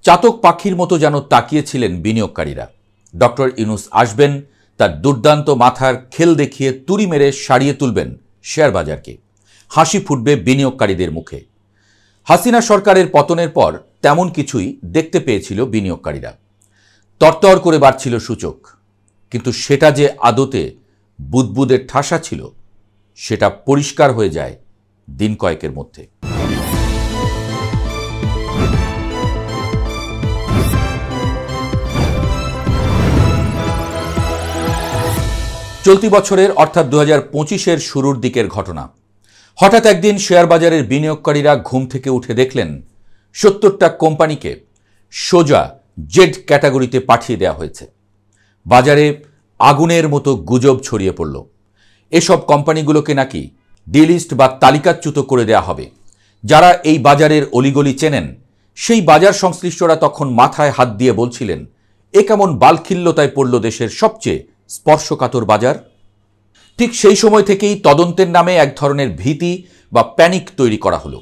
চাতক পাখির মতো যেন তাকিয়েছিলেন বিনিয়োগকারীরা। ডক্টর ইউনূস আসবেন, তার দুর্দান্ত মাথার খেল দেখিয়ে তুড়ি মেরে সারিয়ে তুলবেন শেয়ার বাজারকে। হাসি ফুটবে বিনিয়োগকারীদের মুখে। হাসিনা সরকারের পতনের পর তেমন কিছুই দেখতে পেয়েছিল বিনিয়োগকারীরা। তরতর করে বাড়ছিল সূচক, কিন্তু সেটা যে আদতে বুদবুদের ঠাসা ছিল সেটা পরিষ্কার হয়ে যায় দিন কয়েকের মধ্যে। চলতি বছরের অর্থাৎ 2025-এর শুরুর দিকের ঘটনা। হঠাৎ একদিন শেয়ার বাজারের বিনিয়োগকারীরা ঘুম থেকে উঠে দেখলেন 70টা কোম্পানিকে সোজা জেড ক্যাটাগরিতে পাঠিয়ে দেওয়া হয়েছে। বাজারে আগুনের মতো গুজব ছড়িয়ে পড়ল। এসব কোম্পানিগুলোকে নাকি ডিলিস্ট বা তালিকাচ্যুত করে দেওয়া হবে। যারা এই বাজারের অলিগলি চেনেন, সেই বাজার সংশ্লিষ্টরা তখন মাথায় হাত দিয়ে বলছিলেন, এ কেমন বালখিল্যতায় পড়ল দেশের সবচেয়ে স্পর্শকাতর বাজার। ঠিক সেই সময় থেকেই তদন্তের নামে এক ধরনের ভীতি বা প্যানিক তৈরি করা হলো।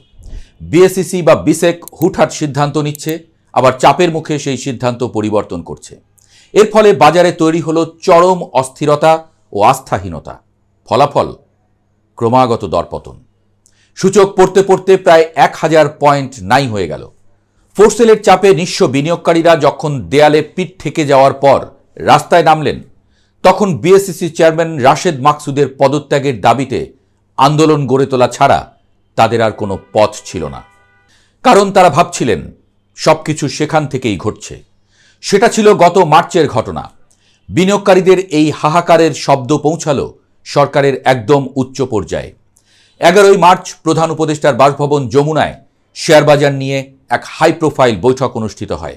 বিএসইসি বা বিসেক হুটহাট সিদ্ধান্ত নিচ্ছে, আবার চাপের মুখে সেই সিদ্ধান্ত পরিবর্তন করছে। এর ফলে বাজারে তৈরি হলো চরম অস্থিরতা ও আস্থাহীনতা। ফলাফল ক্রমাগত দরপতন। সূচক পড়তে পড়তে প্রায় 1000 পয়েন্ট নাই হয়ে গেল। ফোরসেলের চাপে নিঃস্ব বিনিয়োগকারীরা যখন দেয়ালে পিঠ ঠেকে যাওয়ার পর রাস্তায় নামলেন, তখন বিএসইসি চেয়ারম্যান রাশেদ মাকসুদের পদত্যাগের দাবিতে আন্দোলন গড়ে তোলা ছাড়া তাদের আর কোনো পথ ছিল না। কারণ তারা ভাবছিলেন সবকিছু সেখান থেকেই ঘটছে। সেটা ছিল গত মার্চের ঘটনা। বিনিয়োগকারীদের এই হাহাকারের শব্দ পৌঁছালো সরকারের একদম উচ্চ পর্যায়ে। 11ই মার্চ প্রধান উপদেষ্টার বাসভবন যমুনায় শেয়ার বাজার নিয়ে এক হাই প্রোফাইল বৈঠক অনুষ্ঠিত হয়।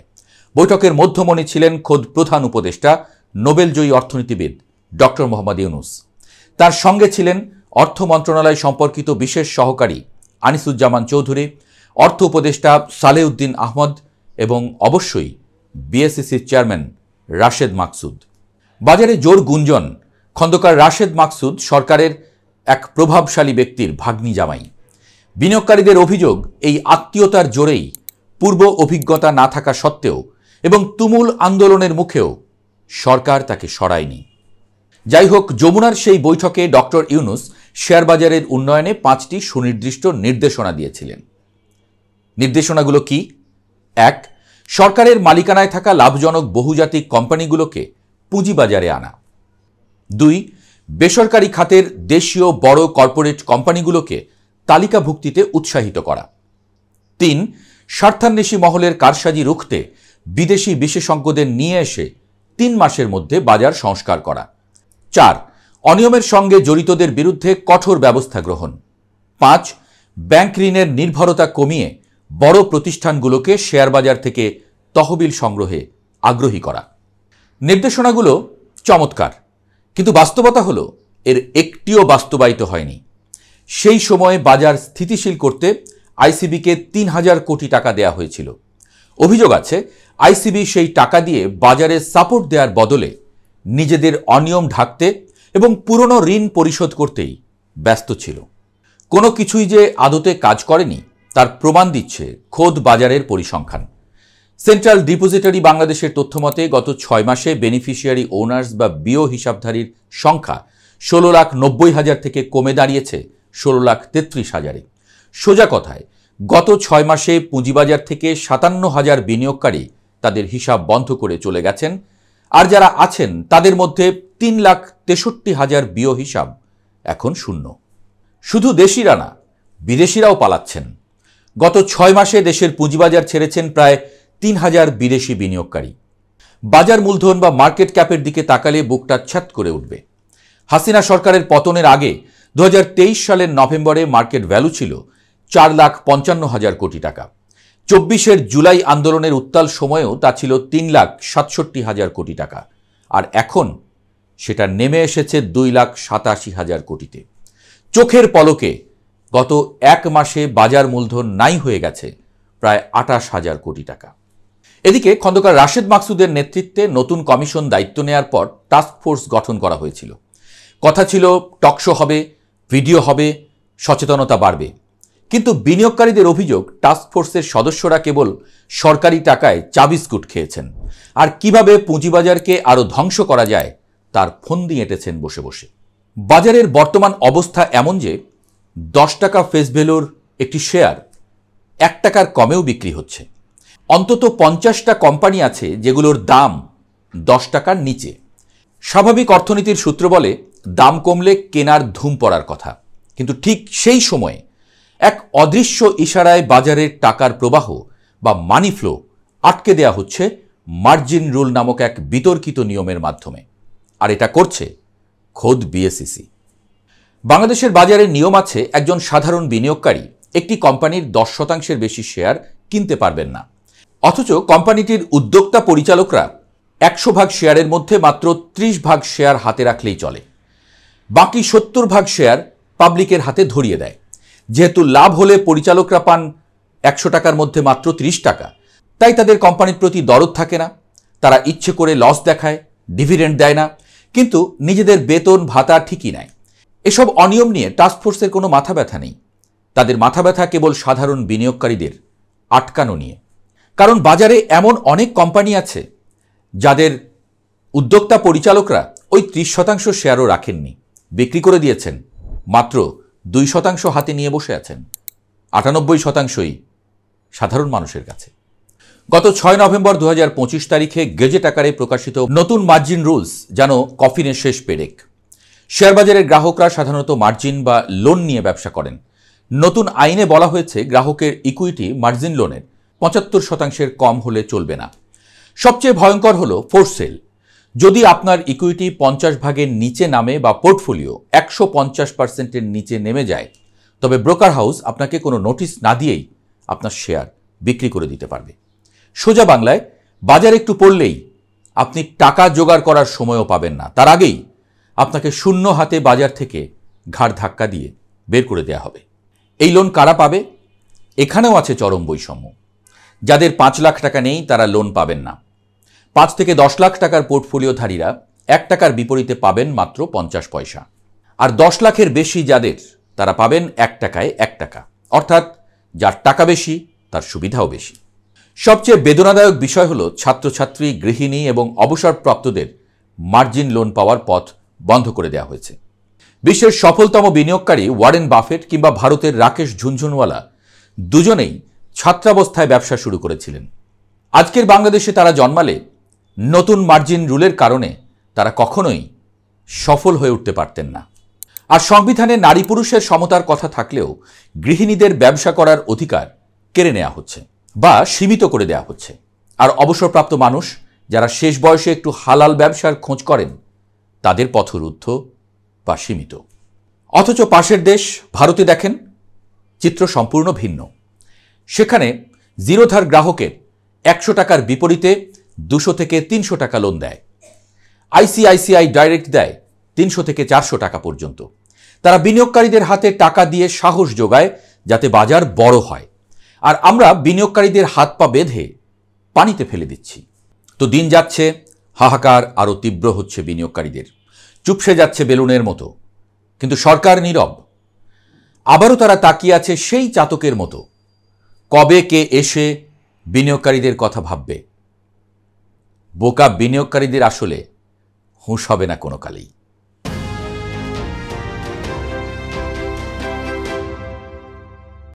বৈঠকের মধ্যমণি ছিলেন খোদ প্রধান উপদেষ্টা, নোবেলজয়ী অর্থনীতিবিদ ডক্টর মোহাম্মদ ইউনূস। তার সঙ্গে ছিলেন অর্থ মন্ত্রণালয় সম্পর্কিত বিশেষ সহকারী আনিসুজ্জামান চৌধুরী, অর্থ উপদেষ্টা সালেউদ্দিন আহমদ এবং অবশ্যই বিএসইসির চেয়ারম্যান রাশেদ মাকসুদ। বাজারে জোর গুঞ্জন, খন্দকার রাশেদ মাকসুদ সরকারের এক প্রভাবশালী ব্যক্তির ভাগ্নি জামাই। বিনিয়োগকারীদের অভিযোগ, এই আত্মীয়তার জোরেই পূর্ব অভিজ্ঞতা না থাকা সত্ত্বেও এবং তুমুল আন্দোলনের মুখেও সরকার তাকে সরায়নি। যাই হোক, যমুনার সেই বৈঠকে ডক্টর ইউনূস শেয়ার বাজারের উন্নয়নে 5টি সুনির্দিষ্ট নির্দেশনা দিয়েছিলেন। নির্দেশনাগুলো কি? 1. সরকারের মালিকানায় থাকা লাভজনক বহুজাতিক কোম্পানিগুলোকে পুঁজিবাজারে আনা। 2. বেসরকারি খাতের দেশীয় বড় কর্পোরেট কোম্পানিগুলোকে তালিকাভুক্তিতে উৎসাহিত করা। 3. স্বার্থান্বেষী মহলের কারসাজি রুখতে বিদেশি বিশেষজ্ঞদের নিয়ে এসে 3 মাসের মধ্যে বাজার সংস্কার করা। 4. অনিয়মের সঙ্গে জড়িতদের বিরুদ্ধে কঠোর ব্যবস্থা গ্রহণ। 5. ব্যাংক ঋণের নির্ভরতা কমিয়ে বড় প্রতিষ্ঠানগুলোকে শেয়ার বাজার থেকে তহবিল সংগ্রহে আগ্রহী করা। নির্দেশনাগুলো চমৎকার, কিন্তু বাস্তবতা হলো এর একটিও বাস্তবায়িত হয়নি। সেই সময়ে বাজার স্থিতিশীল করতে আইসিবিকে 3000 কোটি টাকা দেয়া হয়েছিল। অভিযোগ আছে আইসিবি সেই টাকা দিয়ে বাজারে সাপোর্ট দেওয়ার বদলে নিজেদের অনিয়ম ঢাকতে এবং পুরনো ঋণ পরিশোধ করতেই ব্যস্ত ছিল। কোনো কিছুই যে আদতে কাজ করেনি তার প্রমাণ দিচ্ছে খোদ বাজারের পরিসংখ্যান। সেন্ট্রাল ডিপোজিটরি বাংলাদেশের তথ্যমতে গত 6 মাসে বেনিফিশিয়ারি ওনার্স বা বিও হিসাবধারীর সংখ্যা 16,90,000 থেকে কমে দাঁড়িয়েছে 16,33,000-এ। সোজা কথায় গত 6 মাসে পুঁজিবাজার থেকে 57,000 বিনিয়োগকারী তাদের হিসাব বন্ধ করে চলে গেছেন, আর যারা আছেন তাদের মধ্যে 3,63,000 বিও হিসাব এখন শূন্য। শুধু দেশিরা না, বিদেশিরাও পালাচ্ছেন। গত 6 মাসে দেশের পুঁজিবাজার ছেড়েছেন প্রায় 3,000 বিদেশি বিনিয়োগকারী। বাজার মূলধন বা মার্কেট ক্যাপের দিকে তাকালে বুকটা ছ্যাত করে উঠবে। হাসিনা সরকারের পতনের আগে 2023 সালের নভেম্বরে মার্কেট ভ্যালু ছিল 4,55,000 কোটি টাকা। 24-এর জুলাই আন্দোলনের উত্তাল সময়েও তা ছিল 3,67,000 কোটি টাকা, আর এখন সেটা নেমে এসেছে 2,87,000 কোটিতে। চোখের পলকে গত 1 মাসে বাজার মূলধন নাই হয়ে গেছে প্রায় 28,000 কোটি টাকা। এদিকে খন্দকার রাশেদ মাকসুদের নেতৃত্বে নতুন কমিশন দায়িত্ব নেয়ার পর টাস্ক ফোর্স গঠন করা হয়েছিল। কথা ছিল টকশো হবে, ভিডিও হবে, সচেতনতা বাড়বে। কিন্তু বিনিয়োগকারীদের অভিযোগ টাস্কফোর্সের সদস্যরা কেবল সরকারি টাকায় চা বিস্কুট খেয়েছেন আর কিভাবে পুঁজিবাজারকে আরও ধ্বংস করা যায় তার ফন্দি এঁটেছেন বসে বসে। বাজারের বর্তমান অবস্থা এমন যে 10 টাকা ফেস ভ্যালুর একটি শেয়ার 1 টাকার কমেও বিক্রি হচ্ছে। অন্তত 50টা কোম্পানি আছে যেগুলোর দাম 10 টাকার নিচে। স্বাভাবিক অর্থনীতির সূত্র বলে দাম কমলে কেনার ধুম পড়ার কথা, কিন্তু ঠিক সেই সময়ে এক অদৃশ্য ইশারায় বাজারের টাকার প্রবাহ বা মানি ফ্লো আটকে দেয়া হচ্ছে মার্জিন রুল নামক এক বিতর্কিত নিয়মের মাধ্যমে। আর এটা করছে খোদ বিএসইসি। বাংলাদেশের বাজারে নিয়ম আছে, একজন সাধারণ বিনিয়োগকারী একটি কোম্পানির 10% বেশি শেয়ার কিনতে পারবেন না। অথচ কোম্পানিটির উদ্যোক্তা পরিচালকরা 100 ভাগ শেয়ারের মধ্যে মাত্র 30 ভাগ শেয়ার হাতে রাখলেই চলে। বাকি 70 ভাগ শেয়ার পাবলিকের হাতে ধরিয়ে দেয়। যেহেতু লাভ হলে পরিচালকরা পান 100 টাকার মধ্যে মাত্র 30 টাকা, তাই তাদের কোম্পানির প্রতি দরদ থাকে না। তারা ইচ্ছে করে লস দেখায়, ডিভিডেন্ড দেয় না, কিন্তু নিজেদের বেতন ভাতা ঠিকই নেয়। এসব অনিয়ম নিয়ে টাস্কফোর্সের কোনো মাথা ব্যথা নেই। তাদের মাথা ব্যথা কেবল সাধারণ বিনিয়োগকারীদের আটকানো নিয়ে। কারণ বাজারে এমন অনেক কোম্পানি আছে যাদের উদ্যোক্তা পরিচালকরা ওই 30% শেয়ারও রাখেননি, বিক্রি করে দিয়েছেন, মাত্র 2% হাতে নিয়ে বসে আছেন। 98%ই সাধারণ মানুষের কাছে। গত 6 নভেম্বর 2025 তারিখে গেজেট আকারে প্রকাশিত নতুন মার্জিন রুলস যেন কফিনের শেষ পেরেক। শেয়ারবাজারের গ্রাহকরা সাধারণত মার্জিন বা লোন নিয়ে ব্যবসা করেন। নতুন আইনে বলা হয়েছে গ্রাহকের ইকুইটি মার্জিন লোনের 75%-এর কম হলে চলবে না। সবচেয়ে ভয়ঙ্কর হলো ফোর্স সেল। যদি আপনার ইকুইটি 50 ভাগের নিচে নামে বা পোর্টফোলিও 150%-এর নিচে নেমে যায়, তবে ব্রোকার হাউস আপনাকে কোনো নোটিশ না দিয়েই আপনার শেয়ার বিক্রি করে দিতে পারবে। সোজা বাংলায়, বাজার একটু পড়লেই আপনি টাকা জোগাড় করার সময়ও পাবেন না, তার আগেই আপনাকে শূন্য হাতে বাজার থেকে ঘাড় ধাক্কা দিয়ে বের করে দেওয়া হবে। এই লোন কারা পাবে? এখানেও আছে চরম বৈষম্য। যাদের 5 লাখ টাকা নেই তারা লোন পাবেন না। 5 থেকে 10 লাখ টাকার পোর্টফোলিওধারীরা 1 টাকার বিপরীতে পাবেন মাত্র 50 পয়সা। আর 10 লাখের বেশি যাদের, তারা পাবেন 1 টাকায় 1 টাকা। অর্থাৎ যার টাকা বেশি তার সুবিধাও বেশি। সবচেয়ে বেদনাদায়ক বিষয় হলো ছাত্রছাত্রী, গৃহিণী এবং অবসরপ্রাপ্তদের মার্জিন লোন পাওয়ার পথ বন্ধ করে দেওয়া হয়েছে। বিশ্বের সফলতম বিনিয়োগকারী ওয়ারেন বাফেট কিংবা ভারতের রাকেশ ঝুনঝুনওয়ালা দুজনেই ছাত্রাবস্থায় ব্যবসা শুরু করেছিলেন। আজকের বাংলাদেশে তারা জন্মালে নতুন মার্জিন রুলের কারণে তারা কখনোই সফল হয়ে উঠতে পারতেন না। আর সংবিধানে নারী পুরুষের সমতার কথা থাকলেও গৃহিণীদের ব্যবসা করার অধিকার কেড়ে নেওয়া হচ্ছে বা সীমিত করে দেওয়া হচ্ছে। আর অবসরপ্রাপ্ত মানুষ যারা শেষ বয়সে একটু হালাল ব্যবসার খোঁজ করেন, তাদের পথরুদ্ধ বা সীমিত। অথচ পাশের দেশ ভারতে দেখেন, চিত্র সম্পূর্ণ ভিন্ন। সেখানে জিরোধার গ্রাহকের 100 টাকার বিপরীতে 200 থেকে 300 টাকা লোন দেয়। আইসিআইসিআই ডাইরেক্ট দেয় 300 থেকে 400 টাকা পর্যন্ত। তারা বিনিয়োগকারীদের হাতে টাকা দিয়ে সাহস যোগায় যাতে বাজার বড় হয়। আর আমরা বিনিয়োগকারীদের হাত পা বেঁধে পানিতে ফেলে দিচ্ছি। তো দিন যাচ্ছে, হাহাকার আরও তীব্র হচ্ছে বিনিয়োগকারীদের, চুপসে যাচ্ছে বেলুনের মতো। কিন্তু সরকার নীরব। আবারও তারা তাকিয়ে আছে সেই চাতকের মতো, কবে কে এসে বিনিয়োগকারীদের কথা ভাববে। বোকা বিনিয়োগকারীদের আসলে হুঁশ হবে না কোনো কালেই।